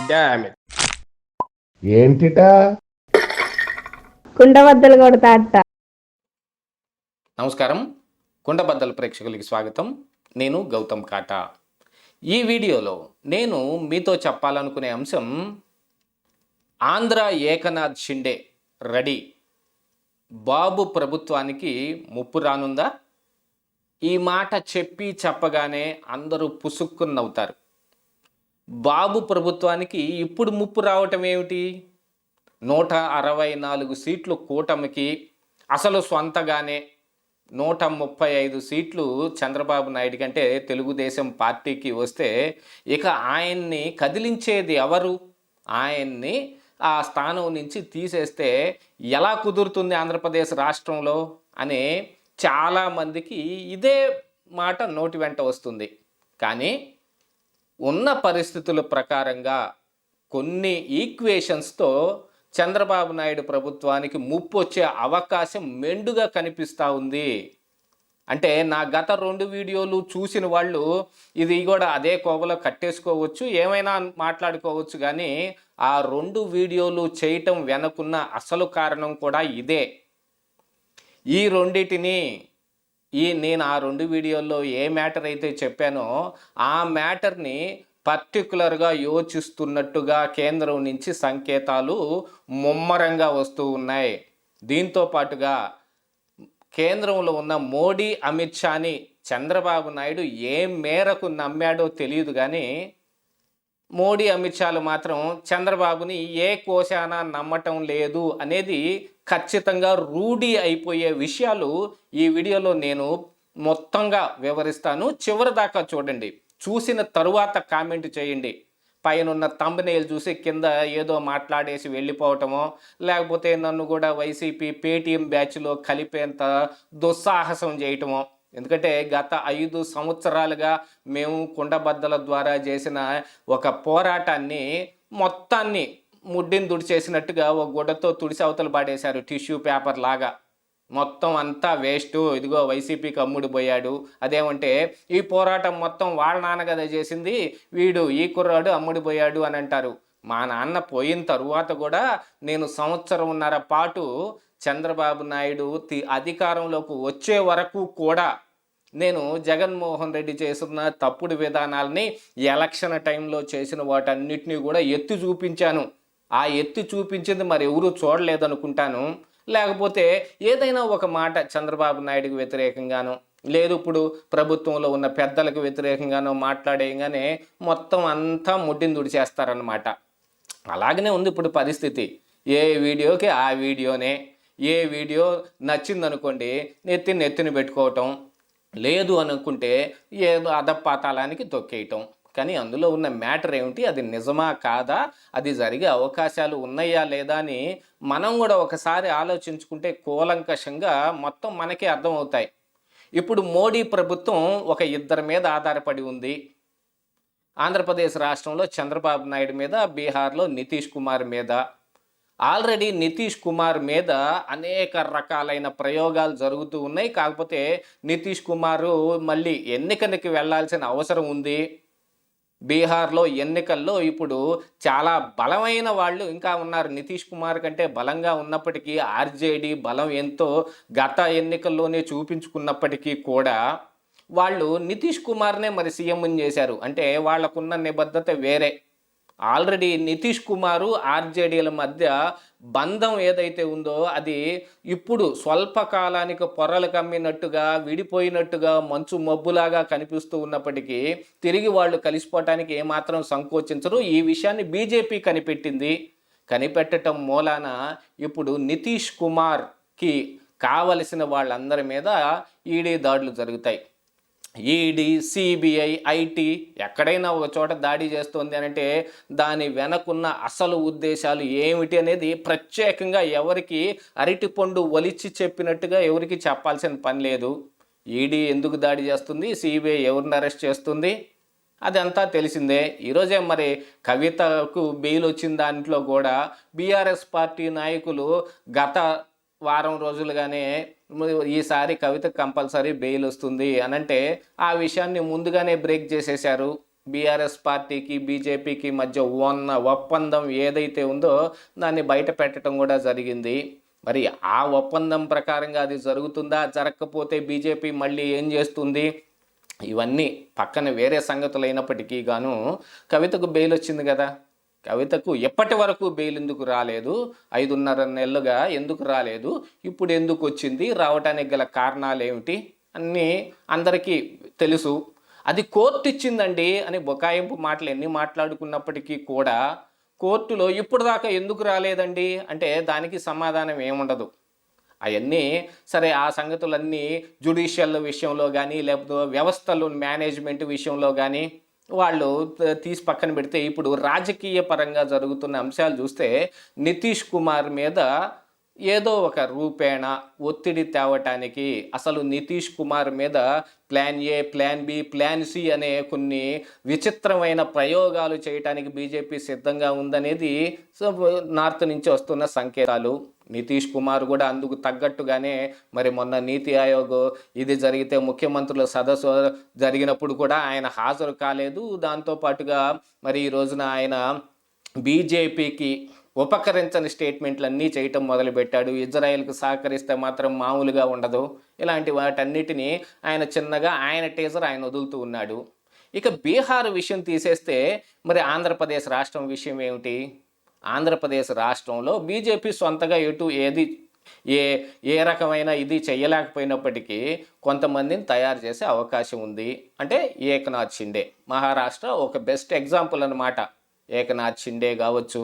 Damn it. ఏంటిటా కుండబద్దలు కొడతా అట్ట. నమస్కారం, కుండబద్దల ప్రేక్షకులకి స్వాగతం. నేను గౌతమ్ కాటా. ఈ వీడియోలో నేను మీతో చెప్పాలనుకునే అంశం ఆంధ్ర ఏకనాథ్ షిండే రెడీ, బాబు ప్రభుత్వానికి ముప్పు రానుందా? ఈ మాట చెప్పగానే అందరూ పుసుక్కుని నవ్వుతారు. బాబు ప్రభుత్వానికి ఇప్పుడు ముప్పు రావటం ఏమిటి? 164 సీట్లు కూటమికి, అసలు సొంతగానే 135 సీట్లు చంద్రబాబు నాయుడు కంటే తెలుగుదేశం పార్టీకి వస్తే ఇక ఆయన్ని కదిలించేది ఎవరు? ఆయన్ని ఆ స్థానం నుంచి తీసేస్తే ఎలా కుదురుతుంది ఆంధ్రప్రదేశ్ రాష్ట్రంలో అని చాలామందికి ఇదే మాట నోటి వెంట వస్తుంది. కానీ ఉన్న పరిస్థితుల ప్రకారంగా కొన్ని ఈక్వేషన్స్తో చంద్రబాబు నాయుడు ప్రభుత్వానికి ముప్పు వచ్చే అవకాశం మెండుగా కనిపిస్తూ ఉంది. అంటే నా గత 2 వీడియోలు చూసిన వాళ్ళు ఇది కూడా అదే కోవలో కట్టేసుకోవచ్చు, ఏమైనా మాట్లాడుకోవచ్చు. కానీ ఆ 2 వీడియోలు చేయటం వెనకున్న అసలు కారణం కూడా ఇదే. ఈ రెండిటిని నేను ఆ 2 వీడియోల్లో ఏ మ్యాటర్ అయితే చెప్పానో ఆ మ్యాటర్ని పర్టికులర్గా యోచిస్తున్నట్టుగా కేంద్రం నుంచి సంకేతాలు ముమ్మరంగా వస్తూ ఉన్నాయి. దీంతో పాటుగా కేంద్రంలో ఉన్న మోడీ, అమిత్ షాని చంద్రబాబు నాయుడు ఏ మేరకు నమ్మాడో తెలియదు. కానీ మోడీ, అమిత్ షాలు మాత్రం చంద్రబాబుని ఏ కోశాన నమ్మటం లేదు అనేది ఖచ్చితంగా రూఢి అయిపోయే విషయాలు ఈ వీడియోలో నేను మొత్తంగా వివరిస్తాను. చివరి దాకా చూడండి. చూసిన తరువాత కామెంట్ చేయండి. పైన థంబ్నెయిల్ చూసి కింద ఏదో మాట్లాడేసి వెళ్ళిపోవటమో, లేకపోతే నన్ను కూడా వైసీపీ పేటీఎం బ్యాచ్లో కలిపేంత దుస్సాహసం చేయటమో. ఎందుకంటే గత 5 సంవత్సరాలుగా మేము కుండబద్దల ద్వారా చేసిన ఒక పోరాటాన్ని మొత్తాన్ని ముడ్డిని తుడిచేసినట్టుగా ఒక గుడ్డతో తుడిసి అవతల పాడేశారు, టిష్యూ పేపర్ లాగా. మొత్తం అంతా వేస్ట్, ఇదిగో వైసీపీకి అమ్ముడు పోయాడు. అదేమంటే ఈ పోరాటం మొత్తం వాళ్ళ నాన్న కదా చేసింది, వీడు ఈ కుర్రాడు అమ్ముడు పోయాడు అని అంటారు. మా నాన్న పోయిన తరువాత కూడా నేను 1.5 సంవత్సరం పాటు చంద్రబాబు నాయుడు అధికారంలోకి వచ్చే వరకు కూడా నేను జగన్మోహన్ రెడ్డి చేసిన తప్పుడు విధానాలని, ఎలక్షన్ టైంలో చేసిన వాటన్నిటినీ కూడా ఎత్తి చూపించాను. ఆ ఎత్తి చూపించింది మరి ఎవరూ చూడలేదనుకుంటాను. లేకపోతే ఏదైనా ఒక మాట చంద్రబాబు నాయుడుకి వ్యతిరేకంగానో, లేదు ఇప్పుడు ప్రభుత్వంలో ఉన్న పెద్దలకు వ్యతిరేకంగానో మాట్లాడేయగానే మొత్తం అంతా ముడ్డిని తుడిచేస్తారనమాట. అలాగనే ఉంది ఇప్పుడు పరిస్థితి. ఏ వీడియోకి ఆ వీడియోనే. ఏ వీడియో నచ్చిందనుకోండి నెత్తిన పెట్టుకోవటం, లేదు అనుకుంటే ఏదో అధపాతాళానికి తొక్కేయటం. కానీ అందులో ఉన్న మ్యాటర్ ఏమిటి, అది నిజమా కాదా, అది జరిగే అవకాశాలు ఉన్నాయా లేదా అని మనం కూడా ఒకసారి ఆలోచించుకుంటే కూలంకషంగా మొత్తం మనకే అర్థమవుతాయి. ఇప్పుడు మోడీ ప్రభుత్వం ఒక 2 మీద ఆధారపడి ఉంది. ఆంధ్రప్రదేశ్ రాష్ట్రంలో చంద్రబాబు నాయుడు మీద, బీహార్లో నితీష్ కుమార్ మీద. ఆల్రెడీ నితీష్ కుమార్ మీద అనేక రకాలైన ప్రయోగాలు జరుగుతూ ఉన్నాయి. కాకపోతే నితీష్ కుమారు మళ్ళీ ఎన్నికలకి వెళ్ళాల్సిన అవసరం ఉంది. బీహార్లో ఎన్నికల్లో ఇప్పుడు చాలా బలమైన వాళ్ళు ఇంకా ఉన్నారు. నితీష్ కుమార్ కంటే బలంగా ఉన్నప్పటికీ, ఆర్జేడీ బలం ఎంతో గత ఎన్నికల్లోనే చూపించుకున్నప్పటికీ కూడా వాళ్ళు నితీష్ కుమార్నే మరి సీఎం చేశారు. అంటే వాళ్ళకున్న నిబద్ధత వేరే. ఆల్రెడీ నితీష్ కుమారు ఆర్జేడీల మధ్య బంధం ఏదైతే ఉందో అది ఇప్పుడు స్వల్పకాలానికి పొరలు కమ్మినట్టుగా, విడిపోయినట్టుగా, మంచు మబ్బులాగా కనిపిస్తూ ఉన్నప్పటికీ తిరిగి వాళ్ళు కలిసిపోవటానికి ఏమాత్రం సంకోచించరు. ఈ విషయాన్ని బీజేపీ కనిపెట్టడం మూలాన ఇప్పుడు నితీష్ కుమార్కి కావలసిన వాళ్ళందరి మీద ఈడీ దాడులు జరుగుతాయి. ఈడీ, సిబిఐ, ఐటీ ఎక్కడైనా ఒక చోట దాడి చేస్తుంది అంటే దాని వెనకున్న అసలు ఉద్దేశాలు ఏమిటి అనేది ప్రత్యేకంగా ఎవరికి అరటిపండు ఒలిచి చెప్పినట్టుగా ఎవరికి చెప్పాల్సిన పని లేదు. ఈడీ ఎందుకు దాడి చేస్తుంది, సిబిఐ ఎవరిని అరెస్ట్ చేస్తుంది, అదంతా తెలిసిందే. ఈరోజే మరి కవితకు బెయిల్ వచ్చిన దాంట్లో కూడా బీఆర్ఎస్ పార్టీ నాయకులు గత వారం రోజులుగానే ఈసారి కవిత కంపల్సరీ బెయిల్ వస్తుంది అనంటే ఆ విషయాన్ని ముందుగానే బ్రేక్ చేసేశారు. బీఆర్ఎస్ పార్టీకి బీజేపీకి మధ్య ఉన్న ఒప్పందం ఏదైతే ఉందో దాన్ని బయట పెట్టడం కూడా జరిగింది. మరి ఆ ఒప్పందం ప్రకారంగా అది జరుగుతుందా, జరగకపోతే బీజేపీ మళ్ళీ ఏం చేస్తుంది, ఇవన్నీ పక్కన వేరే సంగతులు అయినప్పటికీ గాను కవితకు బెయిల్ వచ్చింది కదా. కవితకు ఎప్పటి వరకు బెయిల్ ఎందుకు రాలేదు, 5.5 నెలలుగా ఎందుకు రాలేదు, ఇప్పుడు ఎందుకు వచ్చింది, రావటానికి గల కారణాలు ఏమిటి అన్నీ అందరికీ తెలుసు. అది కోర్టు ఇచ్చిందండి అని బొకాయింపు మాటలు ఎన్ని మాట్లాడుకున్నప్పటికీ కూడా కోర్టులో ఇప్పుడు దాకా ఎందుకు రాలేదండి అంటే దానికి సమాధానం ఏముండదు. అవన్నీ సరే, ఆ సంగతులన్నీ జ్యుడిషియల్ విషయంలో కానీ లేకపోతే వ్యవస్థలు మేనేజ్మెంట్ విషయంలో కానీ వాళ్ళు తీసి పక్కన పెడితే, ఇప్పుడు రాజకీయ పరంగా జరుగుతున్న అంశాలు చూస్తే నితీష్ కుమార్ మీద ఏదో ఒక రూపేణ ఒత్తిడి తేవటానికి, అసలు నితీష్ కుమార్ మీద plan A, plan B, plan C అనే కొన్ని విచిత్రమైన ప్రయోగాలు చేయటానికి బీజేపీ సిద్ధంగా ఉందనేది నార్త్ నుంచి వస్తున్న సంకేతాలు. నితీష్ కుమార్ కూడా అందుకు తగ్గట్టుగానే మరి మొన్న నీతి ఆయోగ్ ఇది జరిగితే ముఖ్యమంత్రుల సదస్సు జరిగినప్పుడు కూడా ఆయన హాజరు కాలేదు. దాంతోపాటుగా మరి ఈ రోజున ఆయన బీజేపీకి ఉపకరించని స్టేట్మెంట్లన్నీ చేయటం మొదలుపెట్టాడు. ఇజ్రాయెల్కు సహకరిస్తే మాత్రం మామూలుగా ఉండదు. ఇలాంటి వాటన్నిటినీ ఆయన చిన్నగా ఆయన టీజర్ ఆయన వదులుతూ ఉన్నాడు. ఇక బీహార్ విషయం తీసేస్తే మరి ఆంధ్రప్రదేశ్ రాష్ట్రం విషయం ఏమిటి? ఆంధ్రప్రదేశ్ రాష్ట్రంలో బీజేపీ సొంతగా ఏ ఏ రకమైన ఇది చేయలేకపోయినప్పటికీ కొంతమందిని తయారు చేసే అవకాశం ఉంది. అంటే ఏకనాథ్ షిండే మహారాష్ట్ర ఒక బెస్ట్ ఎగ్జాంపుల్ అన్నమాట. ఏకనాథ్ షిండే కావచ్చు,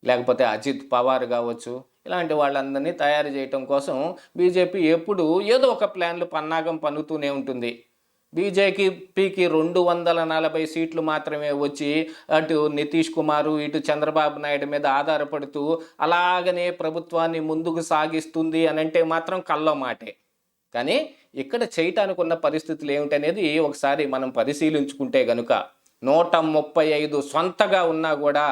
లేకపోతే అజిత్ పవార్ కావచ్చు, ఇలాంటి వాళ్ళందరినీ తయారు చేయటం కోసం బీజేపీ ఎప్పుడు ఏదో ఒక ప్లాన్లు పన్నాగం పన్నుతూనే ఉంటుంది. బీజేపీకి 240 సీట్లు మాత్రమే వచ్చి అటు నితీష్ కుమారు ఇటు చంద్రబాబు నాయుడు మీద ఆధారపడుతూ అలాగనే ప్రభుత్వాన్ని ముందుకు సాగిస్తుంది అని అంటే మాత్రం కల్లో మాటే. కానీ ఇక్కడ చేయటానికి ఉన్న పరిస్థితులు ఏమిటనేది ఒకసారి మనం పరిశీలించుకుంటే గనుక 135 సొంతగా ఉన్నా కూడా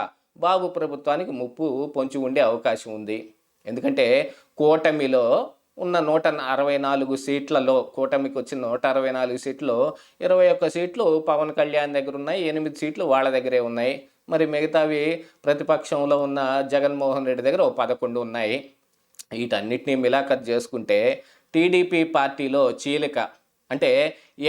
బాబు ప్రభుత్వానికి ముప్పు పొంచి ఉండే అవకాశం ఉంది. ఎందుకంటే కూటమిలో ఉన్న 164 సీట్లలో, కూటమికి వచ్చిన 164 సీట్లో 21 సీట్లు పవన్ కళ్యాణ్ దగ్గర ఉన్నాయి, 8 సీట్లు వాళ్ళ దగ్గరే ఉన్నాయి. మరి మిగతావి ప్రతిపక్షంలో ఉన్న జగన్మోహన్ రెడ్డి దగ్గర 11 ఉన్నాయి. వీటన్నిటినీ మిలాఖత్ చేసుకుంటే టీడీపీ పార్టీలో చీలిక అంటే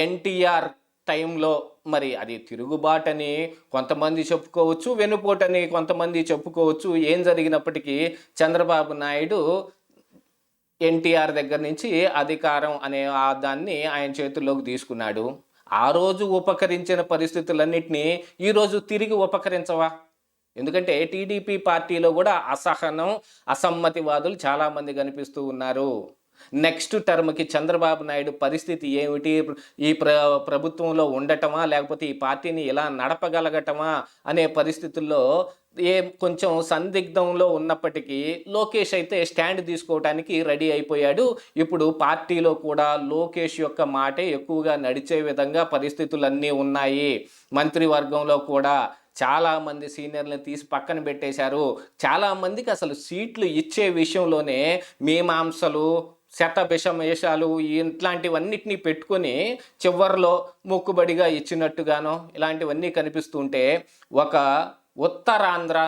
ఎన్టీఆర్ టైంలో మరి అది తిరుగుబాటని కొంతమంది చెప్పుకోవచ్చు, వెనుపోటని కొంతమంది చెప్పుకోవచ్చు. ఏం జరిగినప్పటికీ చంద్రబాబు నాయుడు ఎన్టీఆర్ దగ్గర నుంచి అధికారం అనే దాన్ని ఆయన చేతుల్లోకి తీసుకున్నాడు. ఆ రోజు ఉపకరించిన పరిస్థితులన్నింటినీ ఈరోజు తిరిగి ఉపకరించవా? ఎందుకంటే టీడీపీ పార్టీలో కూడా అసహనం, అసమ్మతివాదులు చాలామంది కనిపిస్తూ ఉన్నారు. నెక్స్ట్ టర్మ్కి చంద్రబాబు నాయుడు పరిస్థితి ఏమిటి, ఈ ప్రభుత్వంలో ఉండటమా లేకపోతే ఈ పార్టీని ఇలా నడపగలగటమా అనే పరిస్థితుల్లో కొంచెం సందిగ్ధంలో ఉన్నప్పటికీ లోకేష్ అయితే స్టాండ్ తీసుకోవడానికి రెడీ అయిపోయాడు. ఇప్పుడు పార్టీలో కూడా లోకేష్ యొక్క మాటే ఎక్కువగా నడిచే విధంగా పరిస్థితులన్నీ ఉన్నాయి. మంత్రివర్గంలో కూడా చాలామంది సీనియర్లను తీసి పక్కన పెట్టేశారు. చాలామందికి అసలు సీట్లు ఇచ్చే విషయంలోనే మీమాంసలు, శతభిషమేషాలు ఇట్లాంటివన్నిటినీ పెట్టుకొని చివరిలో మొక్కుబడిగా ఇచ్చినట్టుగానో ఇలాంటివన్నీ కనిపిస్తుంటే ఒక ఉత్తరాంధ్ర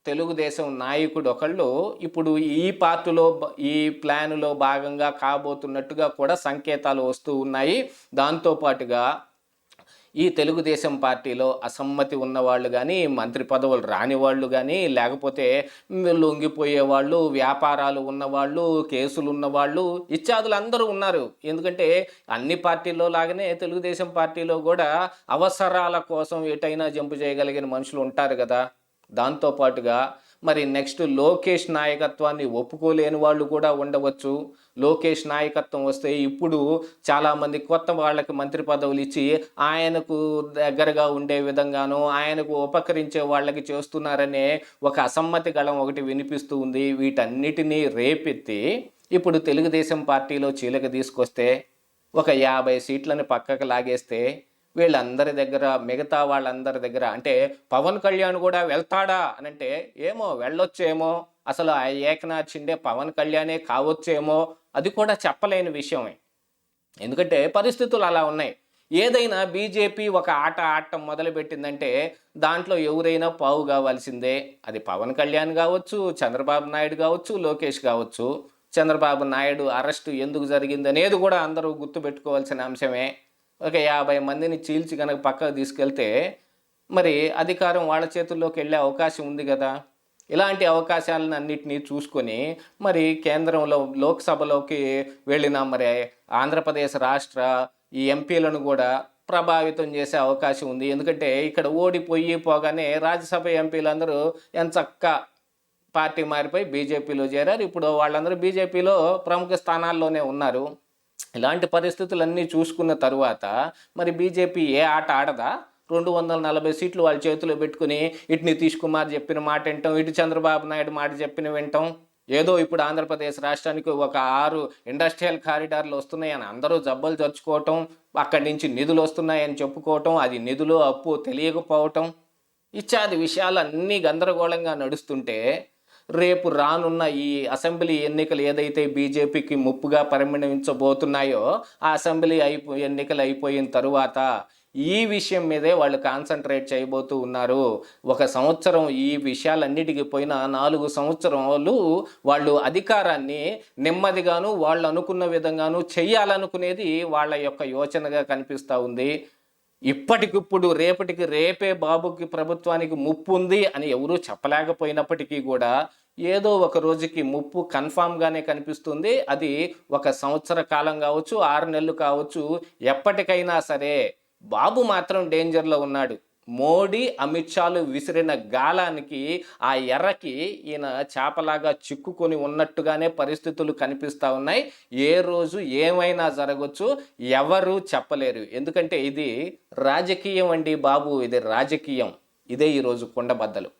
తెలుగుదేశం నాయకుడు ఒకళ్ళు ఇప్పుడు ఈ పార్టీలో ఈ ప్లానులో భాగంగా కాబోతున్నట్టుగా కూడా సంకేతాలు వస్తూ ఉన్నాయి. దాంతోపాటుగా ఈ తెలుగుదేశం పార్టీలో అసమ్మతి ఉన్నవాళ్ళు కానీ, మంత్రి పదవులు రాని వాళ్ళు కానీ, లేకపోతే లొంగిపోయే వాళ్ళు, వ్యాపారాలు ఉన్నవాళ్ళు, కేసులు ఉన్నవాళ్ళు ఇత్యాదులు అందరూ ఉన్నారు. ఎందుకంటే అన్ని పార్టీల్లో లాగానే తెలుగుదేశం పార్టీలో కూడా అవసరాల కోసం ఎటైనా జంపు చేయగలిగిన మనుషులు ఉంటారు కదా. దాంతోపాటుగా మరి నెక్స్ట్ లోకేష్ నాయకత్వాన్ని ఒప్పుకోలేని వాళ్ళు కూడా ఉండవచ్చు. లోకేష్ నాయకత్వం వస్తే ఇప్పుడు చాలామంది కొత్త వాళ్ళకి మంత్రి పదవులు ఇచ్చి ఆయనకు దగ్గరగా ఉండే విధంగానూ ఆయనకు ఉపకరించే వాళ్ళకి చేస్తున్నారనే ఒక అసమ్మతి గళం ఒకటి వినిపిస్తూ ఉంది. వీటన్నిటినీ రేపెత్తి ఇప్పుడు తెలుగుదేశం పార్టీలో చీలిక తీసుకొస్తే ఒక 50 సీట్లను పక్కకు లాగేస్తే వీళ్ళందరి దగ్గర, మిగతా వాళ్ళందరి దగ్గర అంటే పవన్ కళ్యాణ్ కూడా వెళ్తాడా అనంటే ఏమో వెళ్ళొచ్చేమో, అసలు ఆ ఏకనాథ్ షిండే పవన్ కళ్యాణే కావచ్చేమో, అది కూడా చెప్పలేని విషయమే. ఎందుకంటే పరిస్థితులు అలా ఉన్నాయి. ఏదైనా బీజేపీ ఒక ఆట ఆడటం మొదలుపెట్టిందంటే దాంట్లో ఎవరైనా పావు కావాల్సిందే. అది పవన్ కళ్యాణ్ కావచ్చు, చంద్రబాబు నాయుడు కావచ్చు, లోకేష్ కావచ్చు. చంద్రబాబు నాయుడు అరెస్టు ఎందుకు జరిగిందనేది కూడా అందరూ గుర్తుపెట్టుకోవాల్సిన అంశమే. ఒక 50 మందిని చీల్చి కనుక పక్కకు తీసుకెళ్తే మరి అధికారం వాళ్ళ చేతుల్లోకి వెళ్ళే అవకాశం ఉంది కదా. ఇలాంటి అవకాశాలను అన్నిటినీ చూసుకొని మరి కేంద్రంలో లోక్సభలోకి వెళ్ళిన మరి ఆంధ్రప్రదేశ్ రాష్ట్ర ఈ ఎంపీలను కూడా ప్రభావితం చేసే అవకాశం ఉంది. ఎందుకంటే ఇక్కడ ఓడిపోయి పోగానే రాజ్యసభ ఎంపీలందరూ ఎంచక్కా పార్టీ మారిపోయి బీజేపీలో చేరారు. ఇప్పుడు వాళ్ళందరూ బీజేపీలో ప్రముఖ స్థానాల్లోనే ఉన్నారు. ఇలాంటి పరిస్థితులన్నీ చూసుకున్న తరువాత మరి బీజేపీ ఏ ఆట ఆడదా? 240 సీట్లు వాళ్ళ చేతిలో పెట్టుకుని ఇటు నితీష్ కుమార్ చెప్పిన మాట వింటాం, ఇటు చంద్రబాబు నాయుడు మాట చెప్పిన వింటాం. ఏదో ఇప్పుడు ఆంధ్రప్రదేశ్ రాష్ట్రానికి ఒక 6 ఇండస్ట్రియల్ కారిడార్లు వస్తున్నాయని అందరూ జబ్బలు జరుచుకోవటం, అక్కడి నుంచి నిధులు వస్తున్నాయని చెప్పుకోవటం, అది నిధులు అప్పు తెలియకపోవటం, ఇత్యాది విషయాలన్నీ గందరగోళంగా నడుస్తుంటే రేపు రానున్న ఈ అసెంబ్లీ ఎన్నికలు ఏదైతే బీజేపీకి ముప్పుగా పరిగణించబోతున్నాయో ఆ అసెంబ్లీ ఎన్నికలు అయిపోయిన తరువాత ఈ విషయం మీదే వాళ్ళు కాన్సన్ట్రేట్ చేయబోతూ ఉన్నారు. 1 సంవత్సరం ఈ విషయాలన్నిటికీ పోయిన 4 సంవత్సరాలు వాళ్ళు అధికారాన్ని నెమ్మదిగాను వాళ్ళు అనుకున్న విధంగాను చెయ్యాలనుకునేది వాళ్ళ యొక్క యోచనగా కనిపిస్తూ ఉంది. ఇప్పటికిప్పుడు రేపటికి రేపే బాబుకి ప్రభుత్వానికి ముప్పు ఉంది అని ఎవరూ చెప్పలేకపోయినప్పటికీ కూడా ఏదో ఒక రోజుకి ముప్పు కన్ఫామ్గానే కనిపిస్తుంది. అది 1 సంవత్సర కాలం కావచ్చు, 6 నెలలు కావచ్చు, ఎప్పటికైనా సరే బాబు మాత్రం డేంజర్లో ఉన్నాడు. మోడీ అమిత్ షాలు విసిరిన గాలానికి ఆ ఎర్రకి ఈయన చేపలాగా చిక్కుకొని ఉన్నట్టుగానే పరిస్థితులు కనిపిస్తూ ఉన్నాయి. ఏ రోజు ఏమైనా జరగవచ్చు, ఎవరు చెప్పలేరు. ఎందుకంటే ఇది రాజకీయం అండి బాబు, ఇది రాజకీయం. ఇదే ఈరోజు కుండబద్దలు.